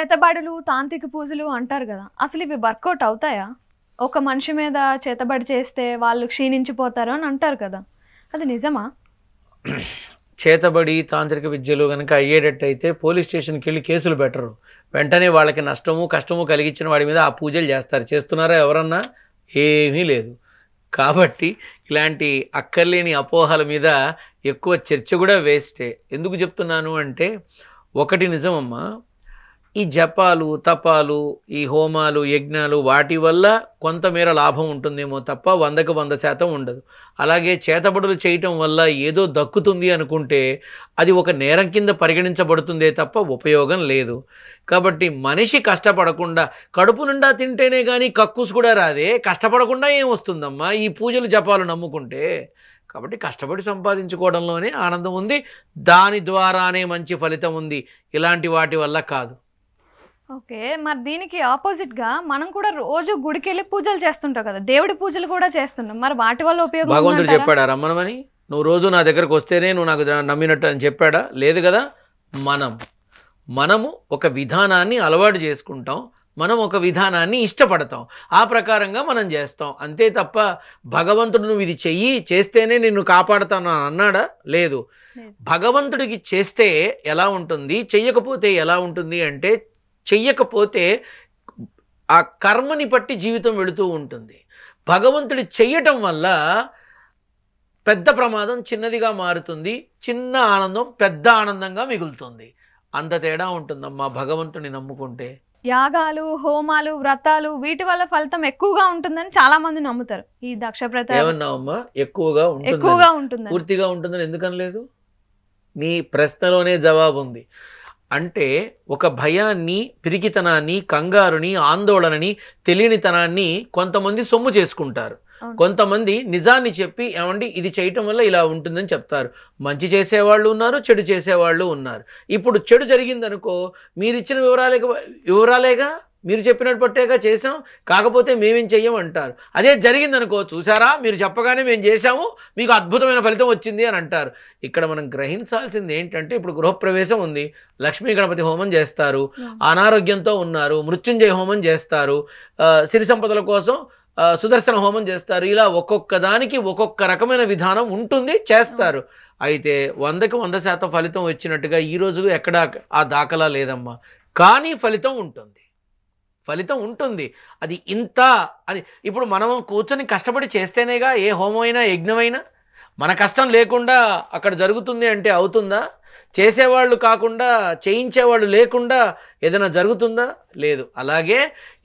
చేతబడులు తాంత్రిక పూజలు అంటారు కదా, అసలు ఇవి వర్కౌట్ అవుతాయా? ఒక మనిషి మీద చేతబడి చేస్తే వాళ్ళు క్షీణించిపోతారు అని అంటారు కదా, అది నిజమా? చేతబడి తాంత్రిక విద్యలు కనుక అయ్యేటట్టయితే పోలీస్ స్టేషన్కి వెళ్ళి కేసులు పెట్టరు. వెంటనే వాళ్ళకి నష్టము కష్టము కలిగించిన వాడి మీద ఆ పూజలు చేస్తారు. చేస్తున్నారా ఎవరన్నా? ఏమీ లేదు. కాబట్టి ఇలాంటి అక్కర్లేని అపోహల మీద ఎక్కువ చర్చ కూడా వేస్టే. ఎందుకు చెప్తున్నాను అంటే, ఒకటి నిజమమ్మా, ఈ జపాలు తపాలు ఈ హోమాలు యజ్ఞాలు వాటి వల్ల కొంతమేర లాభం ఉంటుందేమో తప్ప 100కి 100% ఉండదు. అలాగే చేతబడులు చేయటం వల్ల ఏదో దక్కుతుంది అనుకుంటే అది ఒక నేరం కింద పరిగణించబడుతుందే తప్ప ఉపయోగం లేదు. కాబట్టి మనిషి కష్టపడకుండా కడుపు నిండా తింటేనే కానీ కక్కుస్ కూడా రాదే, కష్టపడకుండా ఏం వస్తుందమ్మా ఈ పూజలు జపాలు నమ్ముకుంటే? కాబట్టి కష్టపడి సంపాదించుకోవడంలోనే ఆనందం ఉంది, దాని ద్వారానే మంచి ఫలితం ఉంది, ఇలాంటి వాటి వల్ల కాదు. ఓకే, మరి దీనికి ఆపోజిట్గా మనం కూడా రోజు గుడికి వెళ్ళి పూజలు చేస్తుంటాం కదా, దేవుడి పూజలు కూడా చేస్తున్నాం, మరి వాటి వల్ల ఉపయోగం? భగవంతుడు చెప్పాడా రమ్మనమని? నువ్వు రోజు నా దగ్గరకు వస్తేనే నువ్వు నాకు నమ్మినట్టు అని చెప్పాడా? లేదు కదా. మనము ఒక విధానాన్ని అలవాటు చేసుకుంటాం, మనం ఒక విధానాన్ని ఇష్టపడతాం, ఆ ప్రకారంగా మనం చేస్తాం అంతే తప్ప భగవంతుడు నువ్వు ఇది చెయ్యి చేస్తేనే నిన్ను కాపాడుతాను అన్నాడా? లేదు. భగవంతుడికి చేస్తే ఎలా ఉంటుంది, చెయ్యకపోతే ఎలా ఉంటుంది అంటే, చెయ్యకపోతే ఆ కర్మని బట్టి జీవితం వెళుతూ ఉంటుంది. భగవంతుడి చెయ్యటం వల్ల పెద్ద ప్రమాదం చిన్నదిగా మారుతుంది, చిన్న ఆనందం పెద్ద ఆనందంగా మిగులుతుంది. అంత తేడా ఉంటుందమ్మా భగవంతుని నమ్ముకుంటే. యాగాలు హోమాలు వ్రతాలు వీటి వల్ల ఫలితం ఎక్కువగా ఉంటుందని చాలా మంది నమ్ముతారు. ఈ దక్ష వ్రతం ఏమన్నావమ్మా? ఎక్కువగా ఉంటుంది, పూర్తిగా ఉంటుందని ఎందుకనలేదు? నీ ప్రశ్నలోనే జవాబు ఉంది. అంటే ఒక భయాన్ని, పిరికితనాన్ని, కంగారుని, ఆందోళనని, తెలియనితనాన్ని కొంతమంది సొమ్ము చేసుకుంటారు. కొంతమంది నిజాన్ని చెప్పి ఏమండి ఇది చేయటం వల్ల ఇలా ఉంటుందని చెప్తారు. మంచి చేసేవాళ్ళు ఉన్నారు, చెడు చేసేవాళ్ళు ఉన్నారు. ఇప్పుడు చెడు జరిగిందనుకో, మీరు ఇచ్చిన వివరాలేగా, మీరు చెప్పినట్టు పట్టేగా చేసాం, కాకపోతే మేమేం చెయ్యం అంటారు. అదే జరిగిందనుకో, చూసారా మీరు చెప్పగానే మేము చేసాము, మీకు అద్భుతమైన ఫలితం వచ్చింది అని అంటారు. ఇక్కడ మనం గ్రహించాల్సింది ఏంటంటే, ఇప్పుడు గృహప్రవేశం ఉంది, లక్ష్మీ గణపతి హోమం చేస్తారు, అనారోగ్యంతో ఉన్నారు మృత్యుంజయ హోమం చేస్తారు, సిరి సంపదల కోసం సుదర్శన హోమం చేస్తారు. ఇలా ఒక్కొక్క దానికి ఒక్కొక్క రకమైన విధానం ఉంటుంది, చేస్తారు. అయితే 100కి 100% ఫలితం వచ్చినట్టుగా ఈరోజు ఎక్కడ ఆ దాఖలా లేదమ్మా. కానీ ఫలితం ఉంటుంది. అది ఇంత అని ఇప్పుడు మనం కూర్చొని కష్టపడి చేస్తేనేగా ఏ హోమమైనా యజ్ఞమైనా. మన కష్టం లేకుండా అక్కడ జరుగుతుంది అంటే అవుతుందా? చేసేవాళ్ళు కాకుండా, చేయించేవాళ్ళు లేకుండా ఏదైనా జరుగుతుందా? లేదు. అలాగే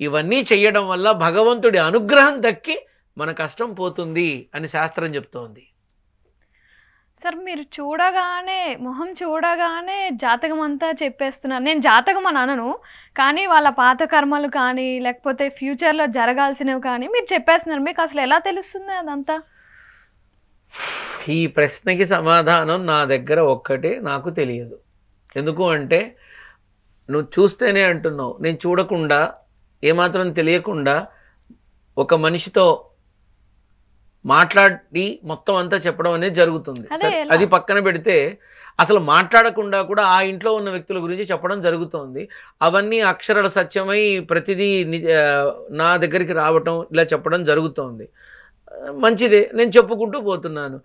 ఇవన్నీ చేయడం వల్ల భగవంతుడి అనుగ్రహం దక్కి మన కష్టం పోతుంది అని శాస్త్రం చెప్తోంది. సార్, మీరు మొహం చూడగానే జాతకం అంతా చెప్పేస్తున్నారు. నేను జాతకం అని అనను, కానీ వాళ్ళ పాత కర్మలు కానీ లేకపోతే ఫ్యూచర్లో జరగాల్సినవి కానీ మీరు చెప్పేస్తున్నారు. మీకు అసలు ఎలా తెలుస్తుంది అదంతా? ఈ ప్రశ్నకి సమాధానం నా దగ్గర ఒక్కటే, నాకు తెలియదు. ఎందుకు అంటే, నువ్వు చూస్తేనే అంటున్నావు, నేను చూడకుండా ఏమాత్రం తెలియకుండా ఒక మనిషితో మాట్లాడి మొత్తం అంతా చెప్పడం అనేది జరుగుతుంది. అది పక్కన పెడితే అసలు మాట్లాడకుండా కూడా ఆ ఇంట్లో ఉన్న వ్యక్తుల గురించి చెప్పడం జరుగుతుంది. అవన్నీ అక్షరాల సత్యమై ప్రతిదీ నా దగ్గరికి రావటం, ఇలా చెప్పడం జరుగుతోంది. మంచిదే, నేను చెప్పుకుంటూ పోతున్నాను.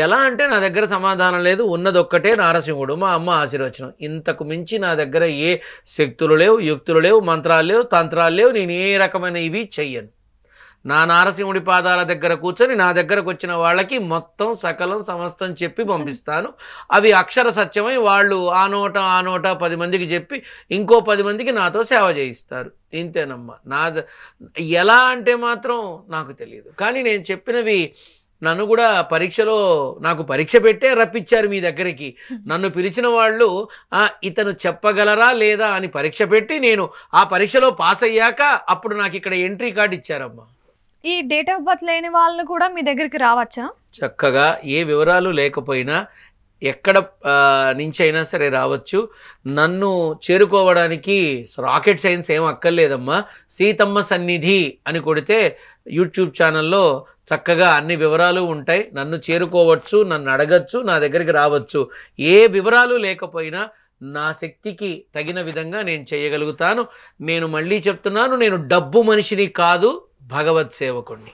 ఎలా అంటే నా దగ్గర సమాధానం లేదు, ఉన్నదొక్కటే నారసింహుడు, మా అమ్మ ఆశీర్వచనం. ఇంతకు మించి నా దగ్గర ఏ శక్తులు లేవు, యుక్తులు లేవు, మంత్రాలు లేవు, తంత్రాలు లేవు. నేను ఏ రకమైన ఇవి చెయ్యను. నా నారసింహుడి పాదాల దగ్గర కూర్చొని నా దగ్గరకు వచ్చిన వాళ్ళకి మొత్తం సకలం సమస్తం చెప్పి పంపిస్తాను. అవి అక్షర సత్యమై వాళ్ళు ఆ నోట 10 మందికి చెప్పి ఇంకో 10 మందికి నాతో సేవ చేయిస్తారు. ఇంతేనమ్మా. ఎలా అంటే మాత్రం నాకు తెలియదు. కానీ నేను చెప్పినవి నన్ను కూడా పరీక్షలో నాకు పరీక్ష పెట్టే రప్పించారు మీ దగ్గరికి. నన్ను పిలిచిన వాళ్ళు ఇతను చెప్పగలరా లేదా అని పరీక్ష పెట్టి నేను ఆ పరీక్షలో పాస్ అయ్యాక అప్పుడు నాకు ఇక్కడ ఎంట్రీ కార్డు ఇచ్చారమ్మా. ఈ డేట్ ఆఫ్ బర్త్ లేని వాళ్ళు కూడా మీ దగ్గరికి రావచ్చా? చక్కగా ఏ వివరాలు లేకపోయినా ఎక్కడ నుంచి అయినా సరే రావచ్చు. నన్ను చేరుకోవడానికి రాకెట్ సైన్స్ ఏం అక్కర్లేదమ్మా. సీతమ్మ సన్నిధి అని కొడితే యూట్యూబ్ ఛానల్లో చక్కగా అన్ని వివరాలు ఉంటాయి. నన్ను చేరుకోవచ్చు, నన్ను అడగచ్చు, నా దగ్గరికి రావచ్చు. ఏ వివరాలు లేకపోయినా నా శక్తికి తగిన విధంగా నేను చేయగలుగుతాను. నేను మళ్ళీ చెప్తున్నాను, నేను డబ్బు మనిషిని కాదు, భగవత్ సేవకుణ్ణి.